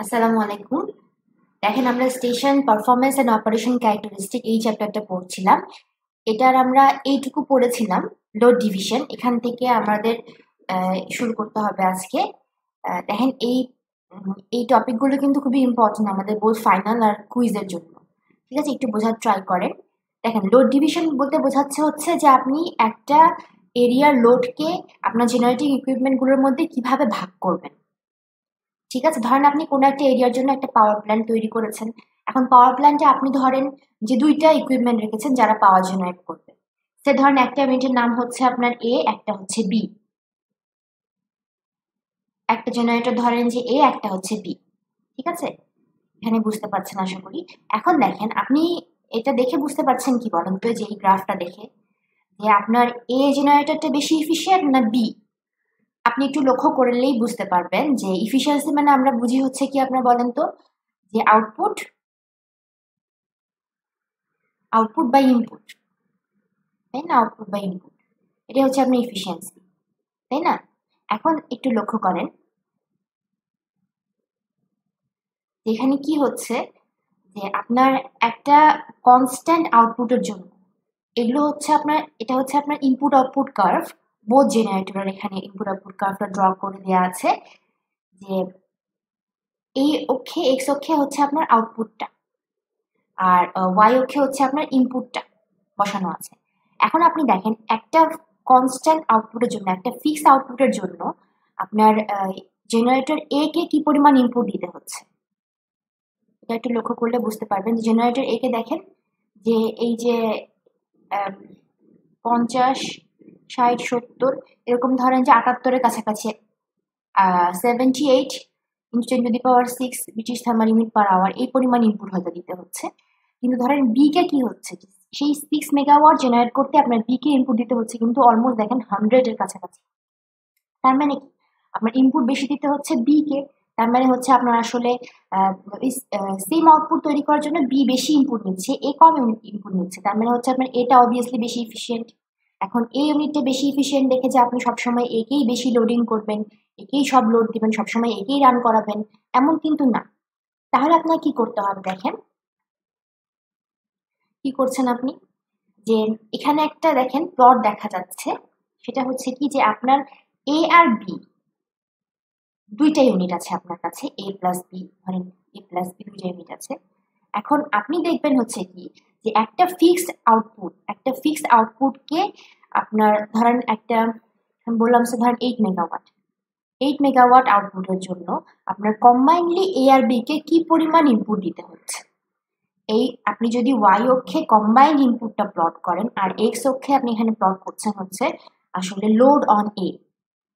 আসসালামু আলাইকুম। দেখেন আমরা station performance and operation characteristic এই চ্যাপ্টারটা পড়ছিলাম। এটার আমরা এইটুকু পড়েছিলাম লোড ডিভিশন। এখান থেকে আমাদের শুরু করতে হবে আজকে। দেখেন এই টপিকগুলো কিন্তু খুবই ইম্পর্টেন্ট আমাদের বোথ ফাইনাল আর কুইজের জন্য। ঠিক আছে, একটু বোঝার ট্রাই করেন। দেখেন লোড ডিভিশন বলতে বোঝাচ্ছে হচ্ছে যে আপনি একটা এরিয়ার লোডকে আপনার জেনারেটিং ইকুইপমেন্টগুলোর মধ্যে কিভাবে ভাগ করবেন। ঠিক আছে, ধরেন আপনি কোনো একটা এরিয়ার জন্য একটা পাওয়ার প্ল্যান্ট তৈরি করেছেন। এখন পাওয়ার প্ল্যান্টে আপনি ধরেন যে দুইটা ইকুইপমেন্ট রেখেছেন যারা পাওয়ার জেনারেট করবে। সে ধরেন একটা ইউনিটের নাম হচ্ছে আপনার এ, একটা হচ্ছে বি। একটা জেনারেটর ধরেন যে এ, একটা হচ্ছে বি। ঠিক আছে, এখানে বুঝতে পারছেন আশা করি। এখন দেখেন আপনি এটা দেখে বুঝতে পারছেন কি বলেন তো, যে এই গ্রাফটা দেখে যে আপনার এ জেনারেটরটা বেশি ইফিশিয়েন্ট না বি? আপনি একটু লক্ষ্য করলেই বুঝতে পারবেন যে ইফিসিয়েন্সি মানে আমরা বুঝি হচ্ছে কি, আপনার বলেন তো, যে আউটপুট আউটপুট বাই ইনপুট, তাই না? আউটপুট বাই ইনপুট, এটা হচ্ছে আপনার ইফিসিয়েন্সি, তাই না? এখন একটু লক্ষ্য করেন এখানে কি হচ্ছে, যে আপনার একটা কনস্ট্যান্ট আউটপুটের জন্য এগুলো হচ্ছে আপনার, এটা হচ্ছে আপনার ইনপুট আউটপুট কার্ভ। বোথ জেনারেটরের এখানে ইনপুট আউটপুট কার্ভটা ড্র করে দেওয়া আছে, যে এই অক্ষে এক্স অক্ষে হচ্ছে আপনার আউটপুটটা, আর ওয়াই অক্ষে হচ্ছে আপনার ইনপুটটা বসানো আছে। এখন আপনি দেখেন একটা কনস্ট্যান্ট আউটপুটের জন্য, একটা ফিক্সড আউটপুটের জন্য আপনার জেনারেটর এ কে কি পরিমাণ ইনপুট দিতে হচ্ছে, এটা একটু লক্ষ্য করলে বুঝতে পারবেন। জেনারেটর এ কে দেখেন যে এই যে 50, 60, 70, এরকম ধরেন যে 78-এর কাছাকাছি, 78 into 10⁶, which is thermal unit per hour, এই পরিমাণ ইনপুট হয়তো দিতে হচ্ছে। কিন্তু ধরেন বি কে কি হচ্ছে, সেই 6 মেগাওয়াট জেনারেট করতে আপনার বি কে ইনপুট দিতে হচ্ছে কিন্তু অলমোস্ট দেখেন 100-এর কাছাকাছি। তার মানে কি, আপনার ইনপুট বেশি দিতে হচ্ছে বি কে। তার মানে হচ্ছে আপনার আসলে সেম আউটপুট তৈরি করার জন্য বি বেশি ইনপুট নিচ্ছে, এ কম ইনপুট নিচ্ছে। তার মানে হচ্ছে আপনার এটা অবভিয়াসলি বেশি ইফিসিয়েন্ট। এখন এই ইউনিটটা বেশি ইফিসিয়েন্ট দেখে যে আপনি সবসময় একেই বেশি লোডিং করবেন, একেই সব লোড দিবেন, সবসময় একেই রান করাবেন, এমন কিন্তু না। তাহলে আপনার কি করতে হবে দেখেন, কি করছেন আপনি, যে এখানে একটা দেখেন প্লট দেখা যাচ্ছে। সেটা হচ্ছে কি, যে আপনার এ আর বি দুইটা ইউনিট আছে আপনার কাছে, এ প্লাস বি, ধরেন এ প্লাস বি দুইটা ইউনিট আছে। এখন আপনি দেখবেন হচ্ছে কি, যে একটা ফিক্সড আউটপুটকে আপনার ধরেন একটা, আমি বললাম সে ধরেন 8 মেগাওয়াট আউটপুটের জন্য আপনার কম্বাইনলি এ আর বি কে কি পরিমাণ ইনপুট দিতে হচ্ছে। এই আপনি যদি ওয়াই অক্ষে কম্বাইন্ড ইনপুটটা প্লট করেন, আর এক্স অক্ষে আপনি এখানে প্লট করছেন হচ্ছে আসলে load on a.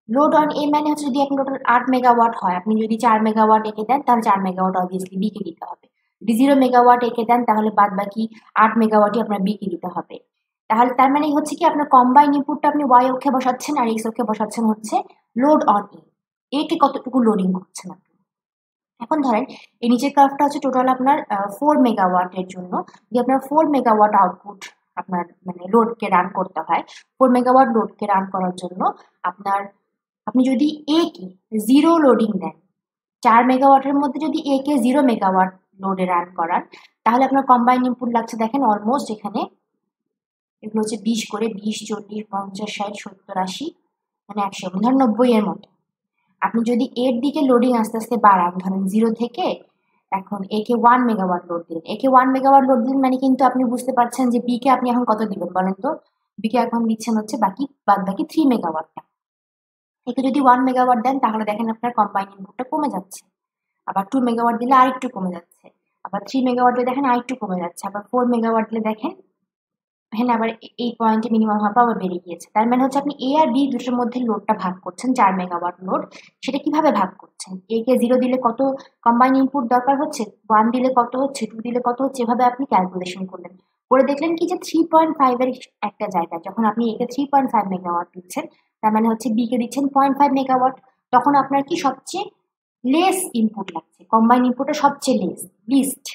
Load on a মানে হচ্ছে যদি এখন টোটাল 8 মেগাওয়াট হয়, আপনি যদি 4 মেগাওয়াট এঁকে দেন তাহলে 4 মেগাওয়াট অবভিয়াসলি বি কে দিতে হবে। যদি 0 মেগাওয়াট এঁকে দেন তাহলে বাদ বাকি 8 মেগাওয়াটই আপনার বি কে দিতে হবে। তাহলে তার মানে হচ্ছে কি, আপনার কম্বাইন ইনপুটটা আপনি ওয়াই অক্ষে বসাচ্ছেন আর এক্স অক্ষে বসাচ্ছেন হচ্ছে লোড অন এ কে কতটুকু লোডিং করছেন আপনি। এখন ধরেন এই নিচের কার্ভটা হচ্ছে টোটাল আপনার 4 মেগাওয়াটের জন্য। যদি আপনার 4 মেগাওয়াট আউটপুট আপনার মানে লোডকে রান করতে হয়, 4 মেগাওয়াট লোডকে রান করার জন্য আপনার, আপনি যদি এ কে 0 লোডিং দেন, 4 মেগাওয়াটের মধ্যে যদি এ কে 0 মেগাওয়াট লোডে রান করান, তাহলে আপনার কম্বাইন ইনপুট লাগছে দেখেন অলমোস্ট এখানে, এগুলো হচ্ছে 20 করে, 20, 40, 50, 60, 70, 80, মানে 100, ধরেন 90 এর মতো। আপনি যদি এর দিকে লোডিং আস্তে আস্তে বাড়ান, ধরেন 0 থেকে এখন একে 1 মেগাওয়াট লোড দিন, একে 1 মেগাওয়াট লোড দিন, মানে কিন্তু আপনি বুঝতে পারছেন যে বি কে আপনি এখন কত দিবেন বলেন তো। বি কে এখন দিচ্ছেন হচ্ছে বাদ বাকি 3 মেগাওয়াটটা। একে যদি 1 মেগাওয়াট দেন তাহলে দেখেন আপনার কম্বাইন ইনপুটটা কমে যাচ্ছে। আবার 2 মেগাওয়াট দিলে আরেকটু কমে যাচ্ছে। আবার 3 মেগাওয়াট দিলে দেখেন আরেকটু কমে যাচ্ছে। আবার 4 মেগাওয়াট দিলে দেখেন এখানে আবার এই পয়েন্টে মিনিমাম হবে আবার বেড়ে গিয়েছে। তার মানে হচ্ছে আপনি এ আর বি দুটোর মধ্যে লোডটা ভাগ করছেন, 4 মেগাওয়াট লোড। সেটা কিভাবে ভাগ করছেন, এ কে 0 দিলে কত কম্বাইন ইনপুট দরকার হচ্ছে, 1 দিলে কত হচ্ছে, 2 দিলে কত হচ্ছে, এভাবে আপনি ক্যালকুলেশন করলেন। করে দেখলেন কি, যে 3.5 এর একটা জায়গায় যখন আপনি একে 3.5 মেগাওয়াট দিচ্ছেন, তার মানে হচ্ছে বি কে দিচ্ছেন 0.5 মেগাওয়াট, তখন আপনার কি সবচেয়ে লেস ইনপুট লাগছে, কম্বাইন ইনপুটটা সবচেয়ে লিস্ট।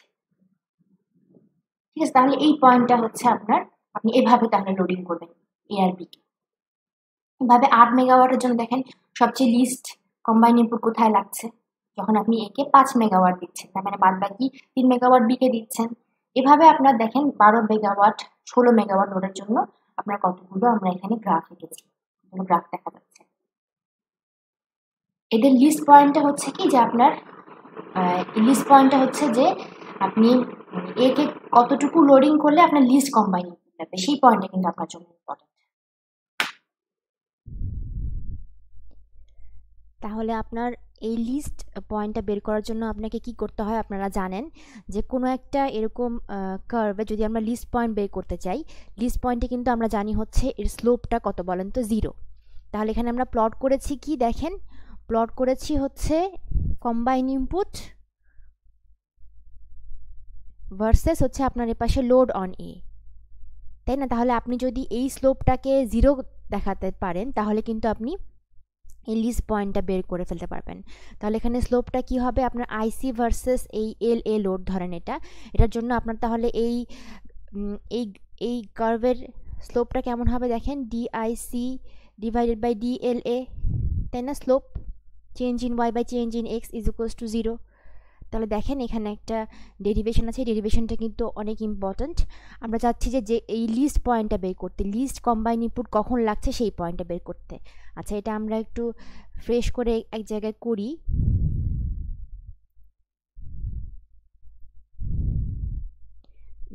ঠিক আছে, তাহলে এই পয়েন্টটা হচ্ছে আপনার, আপনি এভাবে তাহলে লোডিং করবেন এ আর বি কে। এভাবে 8 মেগাওয়াটের জন্য দেখেন সবচেয়ে লিস্ট কম্বাইন ইনপুট কোথায় লাগছে, যখন আপনি এ কে 5 মেগাওয়াট দিচ্ছেন, তার মানে বাদ বাকি 3 মেগাওয়াট বি কে দিচ্ছেন। এভাবে আপনার দেখেন 12 মেগাওয়াট 16 মেগাওয়াট লোডের জন্য আপনার কতগুলো আমরা এখানে গ্রাফ এঁকেছি, গ্রাফ দেখা যাচ্ছে। এদের লিস্ট পয়েন্টটা হচ্ছে কি যে আপনার লিস্ট পয়েন্টটা হচ্ছে যে আপনি এ কে কতটুকু লোডিং করলে আপনার লিস্ট কম্বাইনিং লাগবে, সেই পয়েন্টটা কিন্তু আপনার জন্য ইম্পর্টেন্ট। তাহলে আপনার এই লিস্ট পয়েন্টটা বের করার জন্য আপনাকে কি করতে হয় আপনারা জানেন যে কোনো একটা এরকম কার্ভে যদি আমরা লিস্ট পয়েন্ট বের করতে চাই, লিস্ট পয়েন্টে কিন্তু আমরা জানি হচ্ছে এর স্লোপটা কত বলেন তো 0। তাহলে এখানে আমরা প্লট করেছি কি দেখেন, প্লট করেছি হচ্ছে কম্বাইন ইনপুট ভার্সেস হচ্ছে আপনার এপাশে লোড অন এ, তাই না? তাহলে আপনি যদি এই স্লোপটাকে 0 দেখাতে পারেন তাহলে কিন্তু আপনি এই লিস্ট পয়েন্টটা বের করে ফেলতে পারবেন। তাহলে এখানে স্লোপটা কি হবে আপনার আইসি ভার্সেস এই এল এ লোড ধরেন এটার জন্য আপনার তাহলে এই এই এই কার্ভের স্লোপটা কেমন হবে দেখেন, ডিআইসি ডিভাইডেড বাই ডিএলএ, তাই না? Slope change in Y by change in X is equals to 0। তাহলে দেখেন এখানে একটা ডেরিভেশন আছে, ডেরিভেশনটা কিন্তু অনেক ইম্পর্ট্যান্ট। আমরা চাচ্ছি যে এই লিস্ট পয়েন্টটা বের করতে, লিস্ট কম্বাইন ইনপুট কখন লাগছে সেই পয়েন্টটা বের করতে। আচ্ছা, এটা আমরা একটু ফ্রেশ করে এক জায়গায় করি।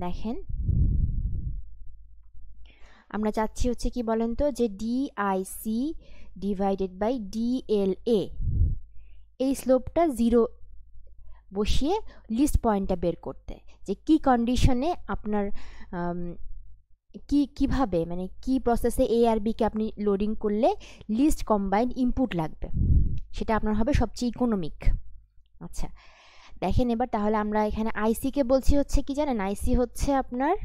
দেখেন আমরা চাচ্ছি হচ্ছে কি বলেন তো যে ডিআইসি ডিভাইডেড বাই ডিএলএ এই স্লোপটা 0 বসিয়ে লিস্ট পয়েন্টটা বের করতে, যে কি কন্ডিশনে আপনার কিভাবে মানে কি প্রসেসে এ আর বিকে আপনি লোডিং করলে লিস্ট কম্বাইন্ড ইনপুট লাগবে, সেটা আপনার হবে সবচেয়ে ইকোনমিক। আচ্ছা দেখেন এবার তাহলে আমরা এখানে আইসিকে বলছি হচ্ছে কি জানেন, আইসি হচ্ছে আপনার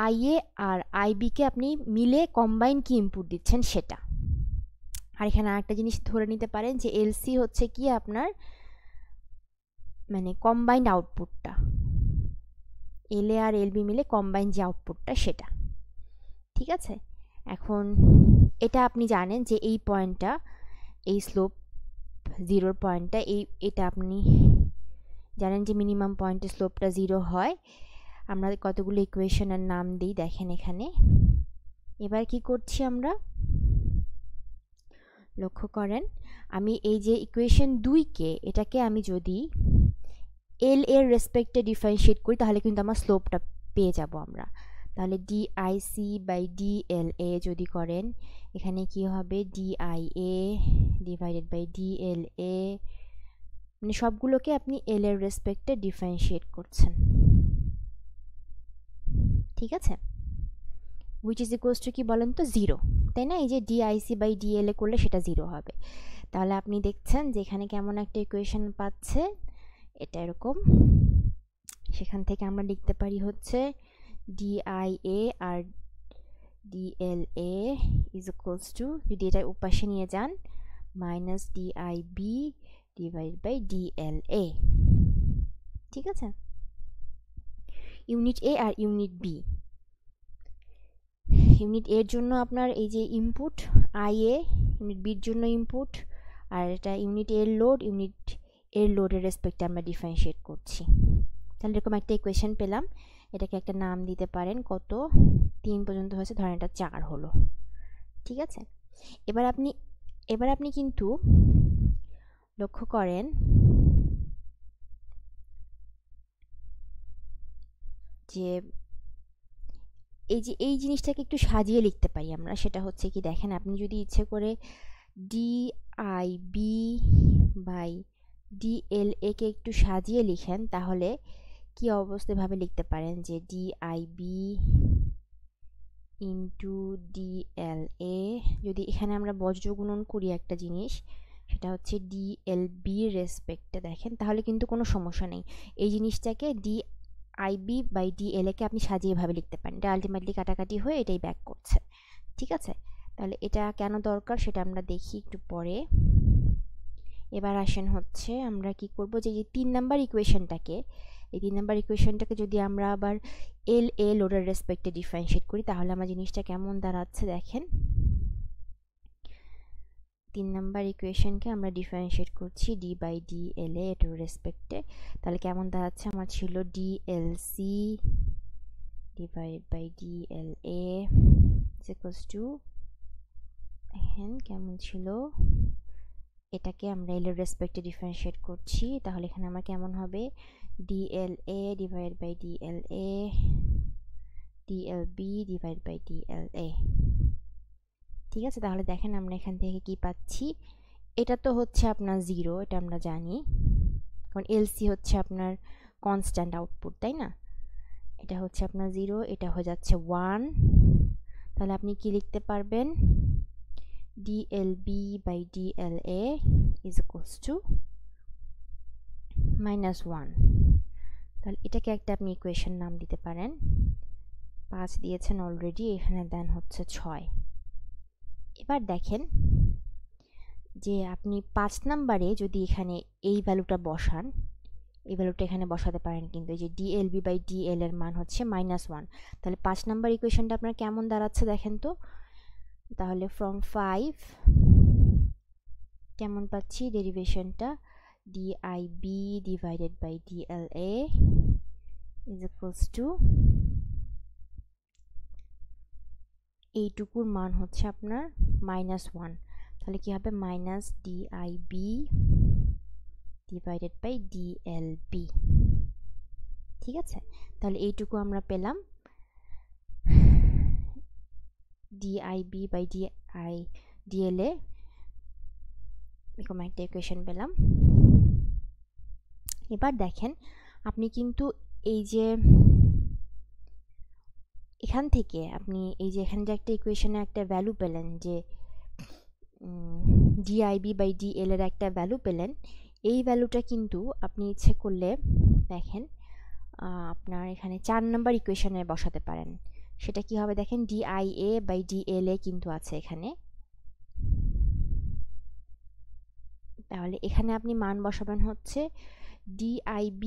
আইএ আর আইবিকে আপনি মিলে কম্বাইন কি ইনপুট দিচ্ছেন সেটা। আর এখানে আরেকটা জিনিস ধরে নিতে পারেন যে এলসি হচ্ছে কি আপনার মানে কম্বাইন্ড আউটপুটটা, এল এ আর এলবি মিলে কম্বাইন যে আউটপুটটা সেটা, ঠিক আছে? এখন এটা আপনি জানেন যে এই পয়েন্টটা, এই স্লোপ 0 পয়েন্টটা, এটা আপনি জানেন যে মিনিমাম পয়েন্টে স্লোপটা 0 হয়। আমরা কতগুলো ইকুয়েশনের নাম দিই দেখেন এখানে। এবার কি করছি আমরা, লক্ষ্য করেন আমি এই যে ইকুয়েশন 2কে এটাকে আমি যদি এল এর রেসপেক্টে ডিফারেন্সিয়েট করি তাহলে কিন্তু আমার স্লোপটা পেয়ে যাব আমরা। তাহলে ডিআইসি বাই ডিএলএ যদি করেন এখানে কি হবে, ডিআইএ ডিভাইডেড বাই ডিএলএ, মানে সবগুলোকে আপনি এল এর রেসপেক্টে ডিফারেন্সিয়েট করছেন, ঠিক আছে? উইচ ইজ ইকুয়ালস টু কি বলেন তো 0, তাই না? এই যে ডিআইসি বাই ডিএলএ করলে সেটা 0 হবে। তাহলে আপনি দেখছেন যে এখানে কেমন একটা ইকুয়েশন পাচ্ছে, এটা এরকম। সেখান থেকে আমরা লিখতে পারি হচ্ছে ডিআইএ আর ডিএলএ ইজ ইকুয়ালস টু, যদি এটা উপাশে নিয়ে যান, minus DIB divide by DLA, ঠিক আছে? ইউনিট এ আর ইউনিট বি, ইউনিট এর জন্য আপনার এই যে ইনপুট আইএ, ইউনিট বির জন্য ইনপুট, আর এটা ইউনিট এর লোড, ইউনিট এর লোডের রেসপেক্টে আমরা ডিফারেন্সিয়েট করছি। তাহলে এরকম একটা ইকুয়েশন পেলাম, এটাকে একটা নাম দিতে পারেন, কত 3 পর্যন্ত হয়েছে, ধরেন এটা 4 হলো, ঠিক আছে? এবার আপনি কিন্তু লক্ষ্য করেন যে এই জিনিসটাকে একটু সাজিয়ে লিখতে পারি আমরা, সেটা হচ্ছে কি দেখেন, আপনি যদি ইচ্ছে করে ডিআইবি বাই ডিএলএ কে একটু সাজিয়ে লিখেন তাহলে কি অবস্থা ভাবে লিখতে পারেন যে ডিআইবি ইন্টু ডিএলএ, যদি এখানে আমরা বজ্র গুণন করি একটা জিনিস, সেটা হচ্ছে ডিএলবির রেসপেক্টে দেখেন, তাহলে কিন্তু কোনো সমস্যা নেই। এই জিনিসটাকে ডিআইবি বাই ডিএলএ কে আপনি সাজিয়ে ভাবে লিখতে পারেন, এটা আলটিমেটলি কাটাকাটি হয়ে এটাই ব্যাক করছে, ঠিক আছে? তাহলে এটা কেন দরকার সেটা আমরা দেখি একটু পরে। এবার আসেন হচ্ছে আমরা কি করব, যে 3 নাম্বার ইকুয়েশনটাকে, এই 3 নাম্বার ইকুয়েশনটাকে যদি আমরা আবার এল এ লোডের রেসপেক্টে ডিফারেন্সিয়েট করি তাহলে আমার জিনিসটা কেমন দাঁড়াচ্ছে দেখেন। 3 নাম্বার ইকুয়েশনকে আমরা ডিফারেন্সিয়েট করছি d/dl এটার রেসপেক্টে। তাহলে কেমন দাঁড়াচ্ছে, আমার ছিল dlc divided by dla is equals to, এখন কেমন ছিল, এটাকে আমরা এল এর রেসপেক্টে ডিফারেন্সিয়েট করছি। তাহলে এখানে আমার কেমন হবে, dla divided by dla dlb divided by dla। ঠিক আছে, তাহলে দেখেন আমরা এখান থেকে কি পাচ্ছি, এটা তো হচ্ছে আপনার 0, এটা আমরা জানি, কারণ এলসি হচ্ছে আপনার কনস্ট্যান্ট আউটপুট, তাই না? এটা হচ্ছে আপনার 0, এটা হয়ে যাচ্ছে 1। তাহলে আপনি কি লিখতে পারবেন, dlb by dla is equals to -1। তাহলে এটাকে একটা আপনি ইকুয়েশন নাম দিতে পারেন, 5 দিয়েছেন অলরেডি, এখানে দেন হচ্ছে 6। এবার দেখেন যে আপনি 5 নাম্বারে যদি এখানে এই ভ্যালুটা বসান, এই ভ্যালুটা এখানে বসাতে পারেন, কিন্তু এই যে dlb বাই dl এর মান হচ্ছে -1। তাহলে 5 নাম্বার ইকুয়েশনটা আপনার কেমন দাঁড়াচ্ছে দেখেন তো। তাহলে ফ্রম 5 কেমন পাচ্ছি ডেরিভেশনটা, dib divided by dla is equals to, এইটুকুর মান হচ্ছে আপনার -1। তাহলে কি হবে, -dib divided by dlb। ঠিক আছে, তাহলে এইটুকু আমরা পেলাম, dib by dla এরকম একটা ইকুয়েশন পেলাম। এবার দেখেন আপনি কিন্তু এই যে এখান থেকে আপনি এই যে এখানে যে একটা ইকুয়েশনে একটা ভ্যালু পেলেন, যে dib বাই dl এর একটা ভ্যালু পেলেন, এই ভ্যালুটা কিন্তু আপনি ইচ্ছে করলে দেখেন আপনার এখানে 4 নাম্বার ইকুয়েশনে বসাতে পারেন। সেটা কি হবে দেখেন, dia বাই dla কিন্তু আছে এখানে। তাহলে এখানে আপনি মান বসাবেন হচ্ছে dib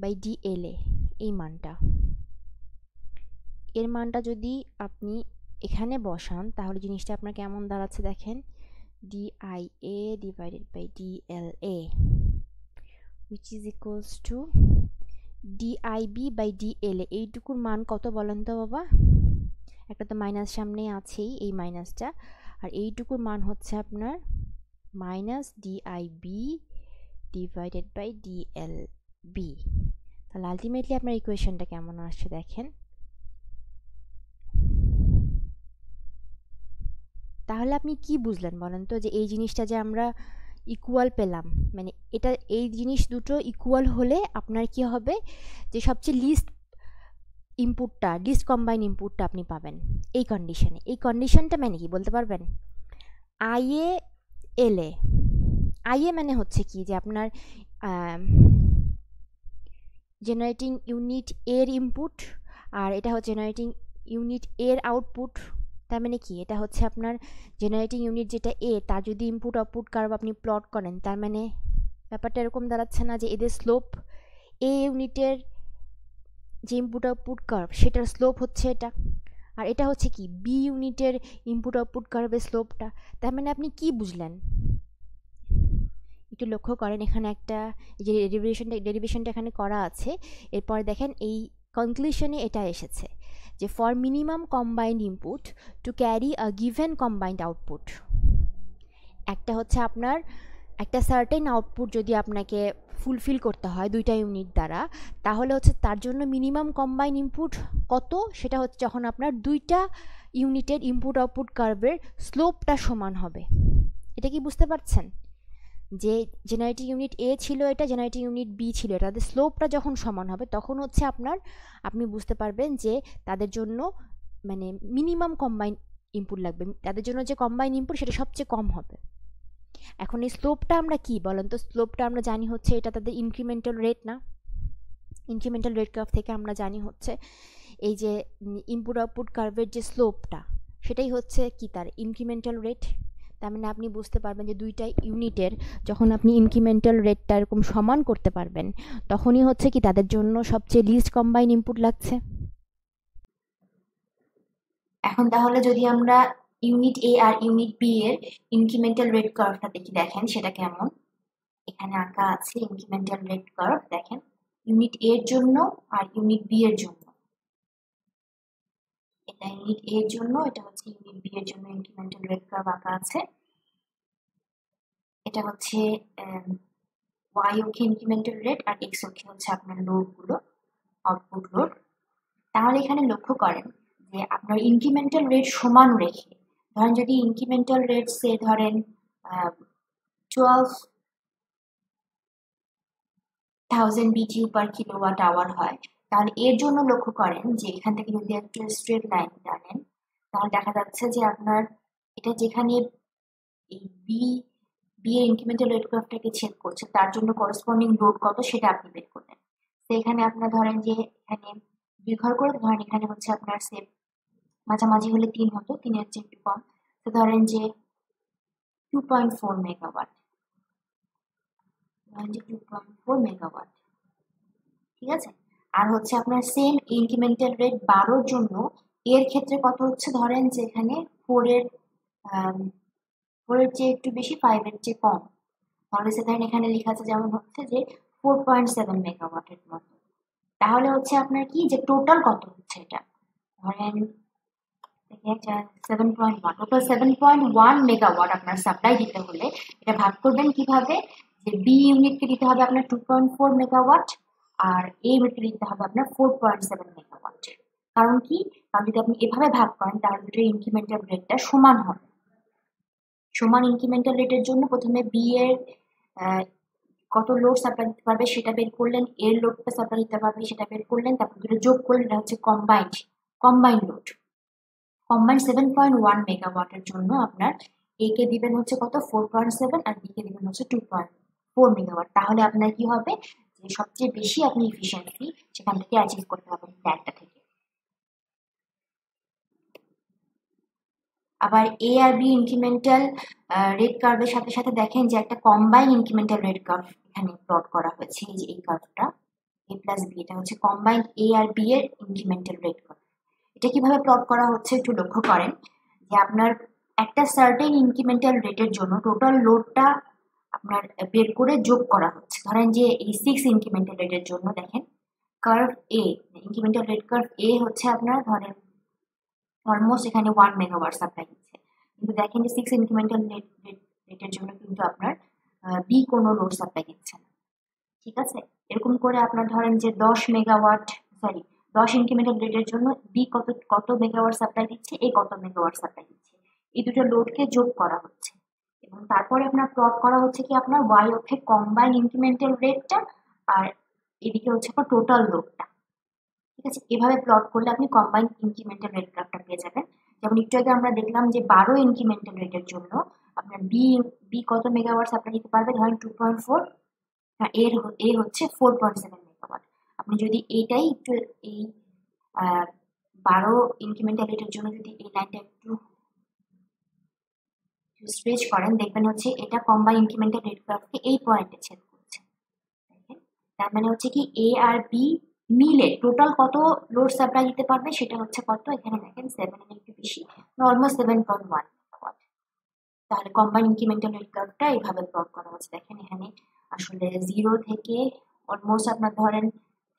বাই dla, এই মানটা, এর মানটা যদি আপনি এখানে বসান তাহলে জিনিসটা আপনার কেমন দাঁড়াচ্ছে দেখেন, dia divided by dla which is equals to dib by dla। এইটুকুর মান কত বলেন তো বাবা, একটা তো মাইনাস সামনে আছেই, এই মাইনাসটা, আর এইটুকুর মান হচ্ছে আপনার -dib divided by dlb। তাহলে আলটিমেটলি আপনার ইকুয়েশনটা কেমন আসছে দেখেন। তাহলে আপনি কি বুঝলেন বলেন তো, যে এই জিনিসটা যে আমরা ইকুয়াল পেলাম, মানে এটা এই জিনিস দুটো ইকুয়াল হলে আপনার কি হবে, যে সবচেয়ে লিস্ট ইনপুটটা, লিস্ট কম্বাইন ইনপুটটা আপনি পাবেন এই কন্ডিশনে। এই কন্ডিশনটা মানে কি বলতে পারবেন, IA LA, IA মানে হচ্ছে কি, যে আপনার জেনারেটিং ইউনিট এর ইনপুট, আর এটা হচ্ছে জেনারেটিং ইউনিট এর আউটপুট। তার মানে কি, এটা হচ্ছে আপনার জেনারেটিং ইউনিট যেটা এ, তার যদি ইনপুট আউটপুট কার্ভ আপনি প্লট করেন, তার মানে ব্যাপারটা এরকম দাঁড়াচ্ছে না যে এদের স্লোপ, এ ইউনিটের যে ইনপুট আউটপুট কার্ভ সেটার স্লোপ হচ্ছে এটা, আর এটা হচ্ছে কি বি ইউনিটের ইনপুট আউটপুট কার্ভের স্লোপটা। তার মানে আপনি কি বুঝলেন, একটু লক্ষ্য করেন, এখানে একটা যে ডেরিভেশনটা এখানে করা আছে, এরপর দেখেন এই কনক্লুশনে এটা এসেছে যে for minimum combined input to carry a given combined output, একটা হচ্ছে আপনার একটা সার্টেন আউটপুট যদি আপনাকে ফুলফিল করতে হয় দুইটা ইউনিট দ্বারা, তাহলে হচ্ছে তার জন্য মিনিমাম কম্বাইন্ড ইনপুট কত, সেটা হচ্ছে যখন আপনার দুইটা ইউনিটের ইনপুট আউটপুট কার্ভের স্লোপটা সমান হবে। এটা কি বুঝতে পারছেন, যে জেনারেটিং ইউনিট এ ছিল এটা, জেনারেটিং ইউনিট বি ছিল এটা, তাদের স্লোপটা যখন সমান হবে তখন হচ্ছে আপনি বুঝতে পারবেন যে তাদের জন্য মানে মিনিমাম কম্বাইন ইনপুট লাগবে, তাদের জন্য যে কম্বাইন ইনপুট সেটা সবচেয়ে কম হবে। এখন এই স্লোপটা আমরা কি বলেন তো, স্লোপটা আমরা জানি হচ্ছে এটা তাদের ইনক্রিমেন্টাল রেট না, ইনক্রিমেন্টাল রেট কার্ভ থেকে আমরা জানি হচ্ছে এই যে ইনপুট আউটপুট কার্ভের যে স্লোপটা সেটাই হচ্ছে কি তার ইনক্রিমেন্টাল রেট। তার মানে আপনি বুঝতে পারবেন যে দুইটা ইউনিটের যখন আপনি ইনক্রিমেন্টাল রেটটা এরকম সমান করতে পারবেন তখনই হচ্ছে কি তাদের জন্য সবচেয়ে লিস্ট কম্বাইন ইনপুট লাগছে। এখন তাহলে যদি আমরা ইউনিট এ আর ইউনিট বি এর ইনক্রিমেন্টাল রেট কার্ভটা দেখেন সেটা কেমন। এখানে আঁকা আছে ইনক্রিমেন্টাল রেট কার্ভ, দেখেন ইউনিট এর জন্য আর ইউনিট বি এর জন্য। এটা ইউনিট এ এর জন্য, এটা হচ্ছে ইউনিট বি এর জন্য ইনক্রিমেন্টাল রেট কার্ভ আঁকা আছে। এটা হচ্ছে ওয়াই অক্ষে ইনক্রিমেন্টাল রেট আর এক্স অক্ষে হচ্ছে আপনার লোড গুলো, আউটপুট লোড। তাহলে এখানে লক্ষ্য করেন যে আপনার ইনক্রিমেন্টাল রেট সমান রেখে, ধরেন যদি ইনক্রিমেন্টাল রেট সে ধরেন 12,000 BTU পার কিলোওয়াট আওয়ার হয়, তাহলে এর জন্য লক্ষ্য করেন যে এখান থেকে যদি একটা স্ট্রেট লাইন টানেন তাহলে দেখা যাচ্ছে যে আপনার এটা যেখানে এই বি এর ইনক্রিমেন্টাল রেট কার্ভটাকে ছেদ করছে তার জন্য করসপন্ডিং লোড কত সেটা আপনি বের করলেন। তো এখানে আপনার ধরেন যে এখানে 2 ঘর করে ধরেন এখানে হচ্ছে আপনার সেভ মাঝামাঝি হলে 3 হতো, 3 এর চেয়ে একটু কম, তো ধরেন যে 2.4 মেগাওয়াট, ধরেন যে 2.4 মেগাওয়াট, ঠিক আছে। আর হচ্ছে আপনার সেম ইনক্রিমেন্টাল রেট 12 জন্য এর ক্ষেত্রে কত হচ্ছে, ধরেন যে এখানে 4 এর চেয়ে একটু বেশি, 5 এর চেয়ে কম, তাহলে সেখানে এখানে লেখা আছে যেমন হচ্ছে যে 4.7 মেগাওয়াটের মতো। তাহলে হচ্ছে আপনার কি যে টোটাল কত হচ্ছে, এটা ধরেন 7.1, টোটাল 7.1 মেগাওয়াট আপনার সাপ্লাই দিতে হলে এটা ভাগ করবেন কিভাবে, যে বি ইউনিটকে দিতে হবে আপনার 2.4 মেগাওয়াট আর এ ইউনিটকে দিতে হবে আপনার 4.7 মেগাওয়াট। কারণ কি, কারণ যদি আপনি এভাবে ভাগ করেন তাহলে দুটোর ইনক্রিমেন্টাল রেটটা সমান হবে। সমান ইনক্রিমেন্টাল রেটের জন্য প্রথমে বি এর কত লোড সাপ্লাই দিতে পারবে সেটা বের করলেন, এর লোডটা সাপ্লাই দিতে পারবে সেটা বের করলেন, তারপর দুটো যোগ করলেন, এটা হচ্ছে কম্বাইন্ড লোড। কম্বাইন্ড 7.1 মেগাওয়াটের জন্য আপনার এ কে দিবেন হচ্ছে কত 4.7 আর বি কে দিবেন হচ্ছে 2.4 মেগাওয়াট। তাহলে আপনার কি হবে যে সবচেয়ে বেশি আপনি এফিসিয়েন্সি সেখান থেকে অ্যাচিভ করতে পারবেন প্ল্যান্টটা থেকে। আবার এ আর বি ইনক্রিমেন্টাল রেট কার্ভের সাথে সাথে দেখেন যে একটা কম্বাইন ইনক্রিমেন্টাল রেট কার্ভ এখানে প্লট করা হয়েছে, এই যে এই কার্ভটা এ প্লাস বি, এটা হচ্ছে কম্বাইন এ আর বি এর ইনক্রিমেন্টাল রেট কার্ভ। এটা কিভাবে প্লট করা হচ্ছে একটু লক্ষ্য করেন যে আপনার একটা সার্টেন ইনক্রিমেন্টাল রেটের জন্য টোটাল লোডটা আপনার বের করে যোগ করা হচ্ছে। ধরেন যে এই 6 ইনক্রিমেন্টাল রেটের জন্য দেখেন কার্ভ এ, ইনক্রিমেন্টাল রেট কার্ভ এ হচ্ছে আপনার ধরেন অলমোস্ট এখানে 1 মেগাওয়াট সাপ্লাই দিচ্ছে, কিন্তু দেখেন যে 6 ইনক্রিমেন্টাল রেটের জন্য কিন্তু আপনার বি কোনো লোড সাপ্লাই দিচ্ছে না, ঠিক আছে। এরকম করে আপনার ধরেন যে 10 ইনক্রিমেন্টাল রেটের জন্য বি কত মেগাওয়াট সাপ্লাই দিচ্ছে, এ কত মেগাওয়াট সাপ্লাই দিচ্ছে, এই দুটো লোডকে যোগ করা হচ্ছে এবং তারপরে আপনার প্লট করা হচ্ছে কি আপনার ওয়াই অক্ষে কম্বাইন ইনক্রিমেন্টাল রেটটা আর এদিকে হচ্ছে আপনার টোটাল লোডটা, ঠিক আছে। এভাবে প্লট করলে আপনি কম্বাইন ইনক্রিমেন্টাল রেট গ্রাফটা পেয়ে যাবেন। যেমন একটু আগে আমরা দেখলাম যে 12 ইনক্রিমেন্টাল রেটের জন্য আপনার বি কত মেগাওয়াট সাপ্লাই দিতে পারবে, ধরেন 2.4, এ হচ্ছে 4.7 মেগাওয়াট। আপনি যদি এইটাই একটু এই 12 ইনক্রিমেন্টাল রেটের জন্য যদি এই লাইনটা একটু স্ট্রেচ করেন দেখবেন হচ্ছে এটা কম্বাইন ইনক্রিমেন্টাল রেট গ্রাফকে এই পয়েন্টে ছেদ করছে, তার মানে হচ্ছে কি এ আর বি মিলে টোটাল কত লোড সাপ্লাই দিতে পারবে সেটা হচ্ছে কত, এখানে দেখেন 7 এর একটু বেশি, অলমোস্ট 7.1 ওয়াট। তাহলে কম্বাইন ইনক্রিমেন্টাল রেট কার্ভটা এইভাবে প্লট করা হচ্ছে। দেখেন এখানে আসলে 0 থেকে অলমোস্ট আপনার ধরেন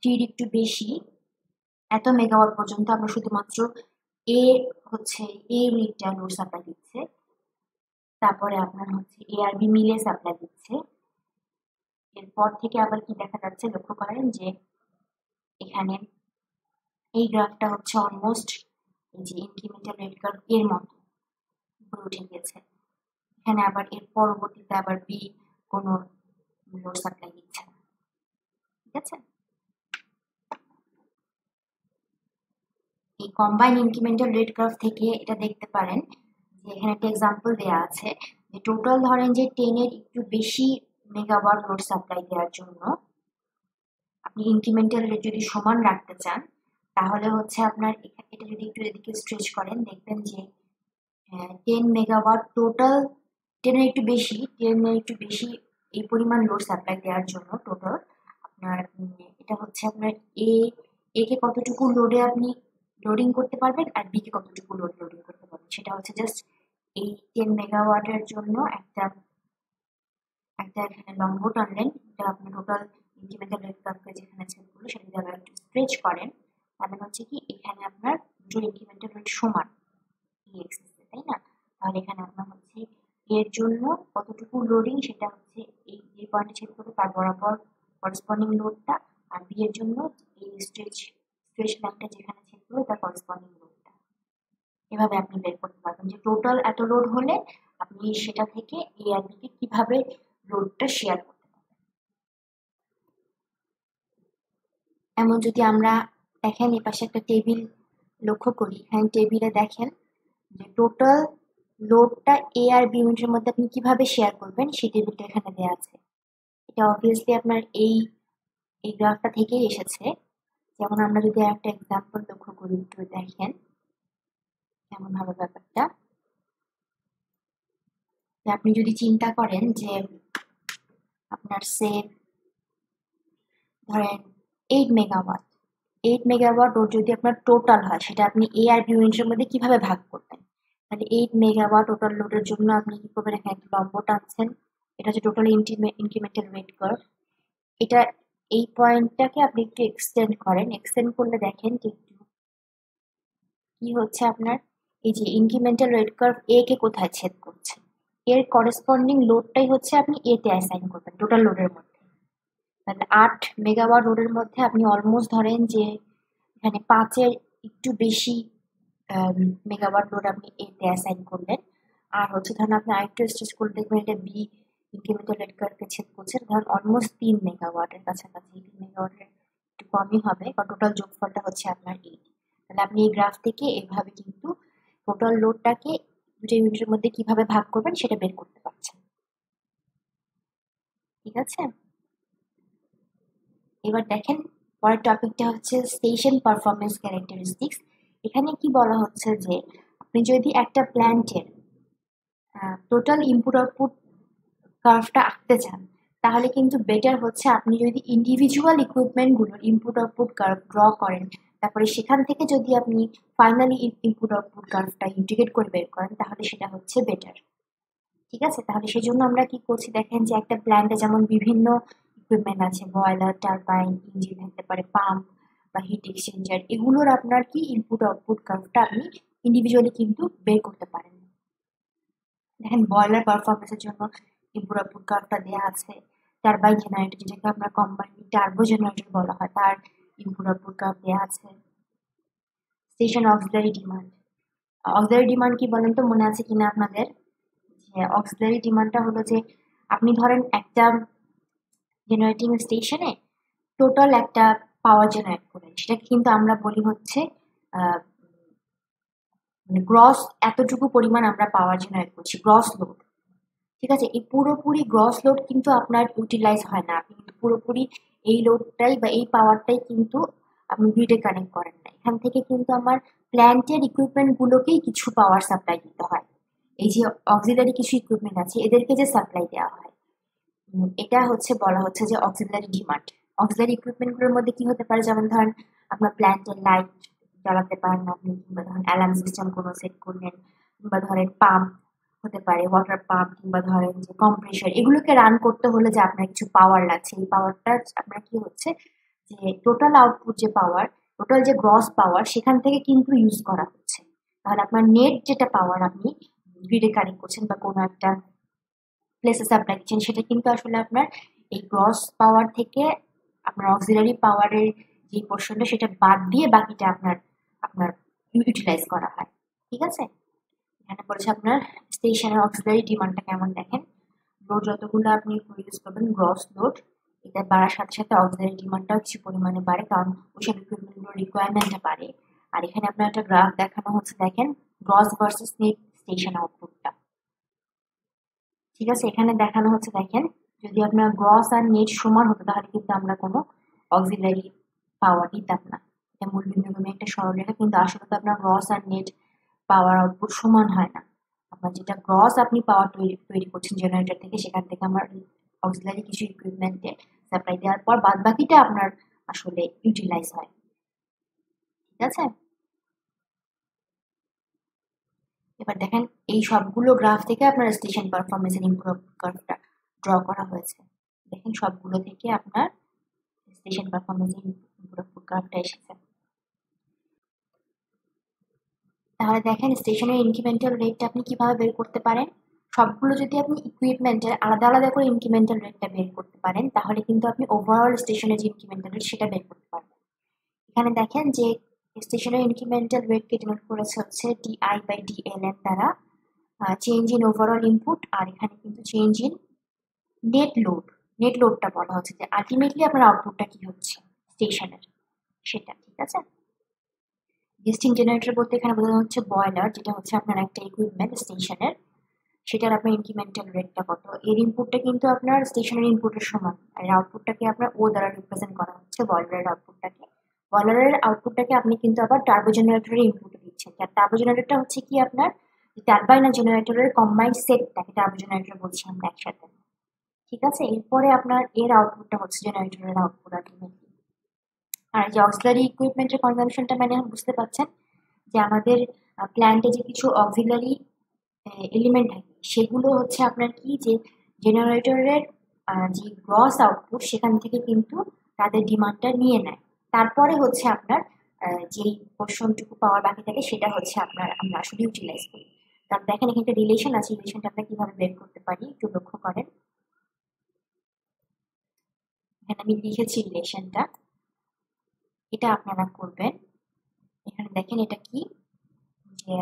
3 একটু বেশি এত মেগাওয়াট পর্যন্ত আমরা শুধুমাত্র এ হচ্ছে এ ইউনিটটা লোড সাপ্লাই দিচ্ছে, তারপরে আপনার হচ্ছে এ আর বি মিলে সাপ্লাই দিচ্ছে। এরপর থেকে আবার কি দেখা যাচ্ছে লক্ষ্য করেন যে এখানে এই গ্রাফটা হচ্ছে অলমোস্ট এই যে ইনক্রিমেন্টাল রেট কার্ভ এর মতো উপরে উঠে গেছে। এখানে আবার এর পরবর্তীতে আবার বি কোনো লোড সাপ্লাই দিচ্ছে না, ঠিক আছে। এই কম্বাইন ইনক্রিমেন্টাল রেট কার্ভ থেকে এটা দেখতে পারেন যে এখানে একটা এক্সাম্পল দেওয়া আছে যে টোটাল ধরেন যে 10 এর একটু বেশি মেগাওয়াট লোড সাপ্লাই দেওয়ার জন্য আপনি ইনক্রিমেন্টাল রেট যদি সমান রাখতে চান তাহলে হচ্ছে আপনার এটা যদি একটু এদিকে স্ট্রেচ করেন দেখবেন যে 10 মেগাওয়াট টোটাল 10 এর একটু বেশি এই পরিমাণ লোড সাপ্লাই দেওয়ার জন্য টোটাল আপনার এটা হচ্ছে আপনার এ কে কতটুকু লোডে আপনি লোডিং করতে পারবেন আর বি কে কতটুকু লোডিং করতে পারবেন সেটা হচ্ছে জাস্ট এই 10 মেগাওয়াটের জন্য একটা এখানে লম্ব টানলেন, এটা আপনি টোটাল ইনক্রিমেন্টাল রেট কার্ভকে যেখানে ছেদ করলো সেটা যদি আবার একটু স্ট্রেচ করেন, তাহলে হচ্ছে কি এখানে আপনার দুটো ইনক্রিমেন্টাল রেট সমান এই এক্সিসে, তাই না? তাহলে এখানে আপনার হচ্ছে এর জন্য কতটুকু লোডিং সেটা হচ্ছে এই পয়েন্টে ছেদ করে তার বরাবর করেসপন্ডিং লোডটা, আর বি এর জন্য এই স্ট্রেচ লাইনটা যেখানে ছেদ করবে তার করেসপন্ডিং লোডটা। এভাবে আপনি বের করতে পারবেন যে টোটাল এত লোড হলে আপনি সেটা থেকে এ আর বি কে কিভাবে লোডটা শেয়ার করতে পারবেন। এমন যদি আমরা দেখেন এই পাশে একটা টেবিল লক্ষ্য করি, এখানে টেবিলে দেখেন যে টোটাল লোডটা এ আর বি ইউনিটের মধ্যে আপনি কিভাবে শেয়ার করবেন সেই টেবিলটা এখানে দেওয়া আছে। এটা অবভিয়াসলি আপনার এই গ্রাফটা থেকেই এসেছে। যেমন আমরা যদি একটা এক্সাম্পল লক্ষ্য করি, একটু দেখেন কেমন ভাবে ব্যাপারটা। আপনি যদি চিন্তা করেন যে আপনার ধরেন 8 মেগাওয়াট লোড যদি আপনার টোটাল হয়, সেটা আপনি এ আর বি ইউনিটের মধ্যে কিভাবে ভাগ করবেন? তাহলে 8 মেগাওয়াট টোটাল লোডের জন্য আপনি কি করবেন, এখানে একটা লম্ব টানছেন, এটা হচ্ছে টোটাল ইনক্রিমেন্টাল রেট কার্ভ। এটা এই পয়েন্টটাকে আপনি একটু এক্সটেন্ড করলে দেখেন যে কি হচ্ছে আপনার এই যে ইনক্রিমেন্টাল রেট কার্ভ এ কে কোথায় ছেদ করছে, এর করেসপন্ডিং লোডটাই হচ্ছে আপনি এ তে অ্যাসাইন করবেন টোটাল লোডের মধ্যে। তাহলে 8 মেগাওয়াট লোডের মধ্যে আপনি অলমোস্ট ধরেন যে এখানে 5-এর একটু বেশি মেগাওয়াট লোড আপনি এ তে অ্যাসাইন করলেন। আর হচ্ছে ধরেন আপনি আরেকটু স্ট্রেচ করে দেখবেন এটা বি ইনক্রিমেন্টাল রেট কার্ভকে ছেদ করছে, ধরেন অলমোস্ট 3 মেগাওয়াটের কাছাকাছি, 3 মেগাওয়াটের একটু কমই হবে, কারণ টোটাল যোগফলটা হচ্ছে আপনার 8। তাহলে আপনি এই গ্রাফ থেকে এভাবে কিন্তু টোটাল লোডটাকে দুটো ইউনিটের মধ্যে কিভাবে ভাগ করবেন সেটা বের করতে পারছেন। ঠিক আছে, এবার দেখেন পরের টপিকটা হচ্ছে স্টেশন পারফরমেন্স ক্যারেক্টারিস্টিক্স। এখানে কি বলা হচ্ছে যে আপনি যদি একটা প্ল্যান্টের টোটাল ইনপুট আউটপুট কার্ভটা আঁকতে চান, তাহলে কিন্তু বেটার হচ্ছে আপনি যদি ইন্ডিভিজুয়াল ইকুইপমেন্টগুলোর ইনপুট আউটপুট কার্ভ ড্র করেন, তারপরে সেখান থেকে যদি আপনি ফাইনালি ইনপুট আউটপুট কার্ভটা ইন্টিগ্রেট করে বের করেন, তাহলে সেটা হচ্ছে বেটার। ঠিক আছে, তাহলে সেই জন্য আমরা কি করছি দেখেন যে একটা প্ল্যান্টে যেমন বিভিন্ন ইকুইপমেন্ট আছে, বয়লার, টারবাইন, ইঞ্জিন থাকতে পারে, পাম্প বা হিট এক্সচেঞ্জার, এগুলোর আপনার কি ইনপুট আউটপুট কার্ভটা আপনি ইন্ডিভিজুয়ালি কিন্তু বের করতে পারেন। দেখেন বয়লার পারফরমেন্সের জন্য ইনপুট আউটপুট কার্ভটা দেওয়া আছে, টারবাইন জেনারেটর যেটাকে আমরা কম্বাইন্ড টার্বো জেনারেটর বলা হয় তার ইনপুট আউটপুট কার্ভ দেওয়া আছে। স্টেশন অক্সিলারি ডিমান্ড কি বলেন তো, মনে আছে কিনা আপনাদের? যে অক্সিলারি ডিমান্ডটা হলো যে আপনি ধরেন একটা জেনারেটিং স্টেশনে টোটাল একটা পাওয়ার জেনারেট করেন, সেটাকে কিন্তু আমরা বলি হচ্ছে মানে গ্রস এতটুকু পরিমাণ আমরা পাওয়ার জেনারেট করছি, গ্রস লোড। ঠিক আছে, এই পুরোপুরি গ্রস লোড কিন্তু আপনার ইউটিলাইজ হয় না, আপনি কিন্তু পুরোপুরি এই লোডটাই বা এই পাওয়ারটাই কিন্তু আপনি গ্রিডে কানেক্ট করেন না। এখান থেকে কিন্তু আমার প্ল্যান্টের ইকুইপমেন্টগুলোকেই কিছু পাওয়ার সাপ্লাই দিতে হয়। এই যে অক্সিলারি কিছু ইকুইপমেন্ট আছে এদেরকে যে সাপ্লাই দেওয়া হয়, এটা হচ্ছে বলা হচ্ছে যে অক্সিলারি ডিমান্ড। অক্সিলারি ইকুইপমেন্টগুলোর মধ্যে কি হতে পারে, যেমন ধরেন আপনার প্ল্যান্টের লাইট জ্বালাতে পারেন আপনি, কিংবা ধরেন অ্যালার্ম সিস্টেম কোনো সেট করলেন, কিংবা ধরেন পাম্প হতে পারে, ওয়াটার পাম্প, কিংবা ধরেন যে কম্প্রেসার, এগুলোকে রান করতে হলে যে আপনার কিছু পাওয়ার লাগছে, এই পাওয়ারটা আপনার কি হচ্ছে যে টোটাল আউটপুট যে পাওয়ার, টোটাল যে গ্রস পাওয়ার সেখান থেকে কিন্তু ইউজ করা হচ্ছে। তাহলে আপনার নেট যেটা পাওয়ার আপনি গ্রিডে কানেক্ট করছেন বা কোনো একটা প্লেসে সাপ্লাই দিচ্ছেন, সেটা কিন্তু আসলে আপনার এই গ্রস পাওয়ার থেকে আপনার অক্সিলারি পাওয়ারের যে পোর্শনটা সেটা বাদ দিয়ে বাকিটা আপনার আপনার ইউটিলাইজ করা হয়। ঠিক আছে, এখানে বলছে আপনার স্টেশনের অক্সিলারি ডিমান্ডটা কেমন। দেখেন লোড যতগুলো আপনি প্রডিউস করবেন গ্রস লোড, এটা বাড়ার সাথে সাথে অক্সিলারি ডিমান্ডটাও কিছু পরিমাণে বাড়ে, কারণ ওইসব ইকুইপমেন্টগুলোর রিকোয়ারমেন্টটা বাড়ে। আর এখানে আপনার একটা গ্রাফ দেখানো হচ্ছে, দেখেন গ্রস ভার্সেস নেট স্টেশন আউটপুটটা। ঠিক আছে, এখানে দেখানো হচ্ছে দেখেন যদি আপনার গ্রস আর নেট সমান হতো তাহলে কিন্তু আমরা কোনো অক্সিলারি পাওয়ার দিতাম না। এটা মূল বিন্দুগামী একটা সরলরেখা, কিন্তু আসলে তো আপনার গ্রস আর নেট পাওয়ার আউটপুট সমান হয় না। আপনার যেটা গ্রস আপনি পাওয়ার তৈরি করছেন জেনারেটর থেকে, সেখান থেকে আমার অক্সিলারি কিছু ইকুইপমেন্টে সাপ্লাই দেওয়ার পর বাদ বাকিটা আপনার আসলে ইউটিলাইজ হয়। ঠিক আছে, এবার দেখেন এই সবগুলো গ্রাফ থেকে আপনার স্টেশন পারফরমেন্সের ইমপ্রুভ কার্ভটা ড্র করা হয়েছে। দেখেন সবগুলো থেকে আপনার স্টেশন পারফরমেন্সের ইমপ্রুভ কার্ভটা এসেছে। তাহলে দেখেন স্টেশনের ইনক্রিমেন্টাল রেটটা আপনি কিভাবে বের করতে পারেন। সবগুলো যদি আপনি ইকুইপমেন্টের আলাদা আলাদা করে ইনক্রিমেন্টাল রেটটা বের করতে পারেন তাহলে কিন্তু আপনি ওভারঅল স্টেশনের যে ইনক্রিমেন্টাল রেট সেটা বের করতে পারবেন। এখানে দেখেন যে স্টেশনের ইনক্রিমেন্টাল রেটকে ডিনোট করেছে হচ্ছে DI/DLN দ্বারা, চেঞ্জ ইন ওভারঅল ইনপুট, আর এখানে কিন্তু চেঞ্জ ইন নেট লোডটা বলা হচ্ছে যে আলটিমেটলি আপনার আউটপুটটা কি হচ্ছে স্টেশনের সেটা। ঠিক আছে, ডিস্টিং জেনারেটর বলতে এখানে বোঝানো হচ্ছে বয়লার, যেটা হচ্ছে আপনার একটা ইকুইপমেন্ট স্টেশনের, সেটার আপনার ইনক্রিমেন্টাল রেটটা কত। এর ইনপুটটা কিন্তু আপনার স্টেশনের ইনপুটের সমান, আর আউটপুটটাকে আপনার ও দ্বারা রিপ্রেজেন্ট করা হচ্ছে বয়লারের আউটপুটটাকে। বয়লারের আউটপুটটাকে আপনি কিন্তু আবার টার্বো জেনারেটরের ইনপুটে দিচ্ছেন। টার্বো জেনারেটরটা হচ্ছে কি আপনার টারবাইন আর জেনারেটরের কম্বাইন্ড সেটটাকে টার্বো জেনারেটর বলছি আমরা একসাথে। ঠিক আছে, এরপরে আপনার এর আউটপুটটা হচ্ছে জেনারেটরের আউটপুট আলটিমেটলি। আর যে অক্সিলারি ইকুইপমেন্টের কনজাম্পশনটা মানে বুঝতে পারছেন যে আমাদের প্ল্যান্টে যে কিছু অক্সিলারি এলিমেন্ট থাকে সেগুলো হচ্ছে আপনার কি যে জেনারেটরের যে গ্রস আউটপুট সেখান থেকে কিন্তু তাদের ডিমান্ডটা নিয়ে নেয়। তারপরে হচ্ছে আপনার যেই পোর্শনটুকু পাওয়ার বাকি থাকে সেটা হচ্ছে আপনার আমরা আসলে ইউটিলাইজ করি। তারপর দেখেন এখানে একটা রিলেশন আছে, রিলেশনটা আমরা কিভাবে বের করতে পারি একটু লক্ষ্য করেন। এখানে আমি লিখেছি রিলেশনটা, এটা আপনারা করবেন। এখানে দেখেন এটা কি যে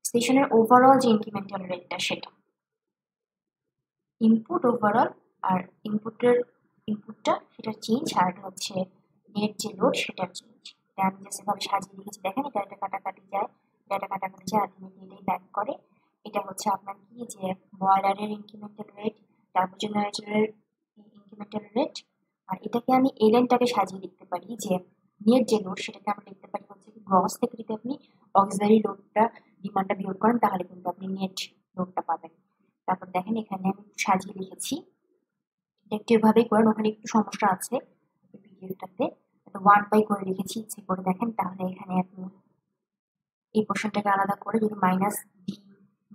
স্টেশনের ওভারঅল যে ইনক্রিমেন্টাল রেটটা সেটা ইনপুট ওভারঅল, আর ইনপুটটা সেটা চেঞ্জ, আর হচ্ছে নেট যে লোড সেটার চেঞ্জ। আমি জাস্ট এভাবে সাজিয়ে লিখেছি। দেখেন এটা একটা কাটাকাটি যায়, এটা কাটাকাটি যায়, আলটিমেটলি এটাই ব্যাক করে। এটা হচ্ছে আপনার কি যে বয়লারের ইনক্রিমেন্টাল রেট, টার্বো জেনারেটরের ইনক্রিমেন্টাল রেট, আর এটাকে আমি এলএনটাকে সাজিয়ে লিখতে পারি যে নেট যে লোড সেটাকে আমরা লিখতে পারি হচ্ছে কি গ্রস থেকে যদি আপনি অক্সিলারি লোডটা ডিমান্ডটা বিয়োগ করেন তাহলে কিন্তু আপনি নেট লোডটা পাবেন। তারপর দেখেন এখানে আমি সাজিয়ে লিখেছি, একটু এভাবেই করেন, ওখানে একটু সমস্যা আছে পিডিএফটাতে 1/, করে লিখেছি ইচ্ছে করে। দেখেন তাহলে এখানে আপনি এই পোর্শনটাকে আলাদা করে যদি -d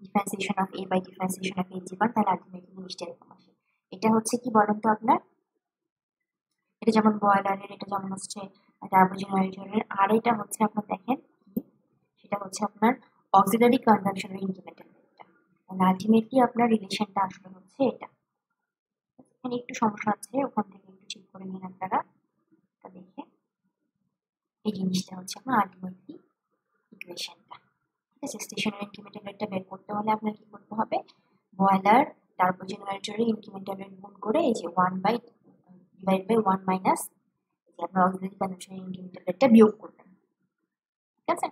differentiation of a by differentiation of a করেন তাহলে আলটিমেটলি জিনিসটা এরকম আসে। এটা হচ্ছে কি বলেন তো আপনার, এটা যেমন বয়লারের, এটা যেমন হচ্ছে টার্বো জেনারেটরের, আর এটা হচ্ছে আপনার দেখেন সেটা হচ্ছে আপনার অক্সিলারি কনজাম্পশনের ইনক্রিমেন্টাল রেটটা। তাহলে আলটিমেটলি আপনার রিলেশনটা আসলে হচ্ছে এটা। এখানে একটু সমস্যা আছে, ওখান থেকে একটু ঠিক করে নিন আপনারা। দেখে এই জিনিসটা হচ্ছে আপনার আলটিমেটলি ইকুয়েশনটা। ঠিক আছে, স্টেশনের ইনক্রিমেন্টাল রেটটা বের করতে হলে আপনার কি করতে হবে, বয়লার টার্বো জেনারেটরের ইনক্রিমেন্টাল রেট গুণ করে এই যে 1/1 মাইনাস আপনার অক্সিলারি কনজাম্পশনের ইনক্রিমেন্টাল রেটটা বিয়োগ করবেন। ঠিক আছে,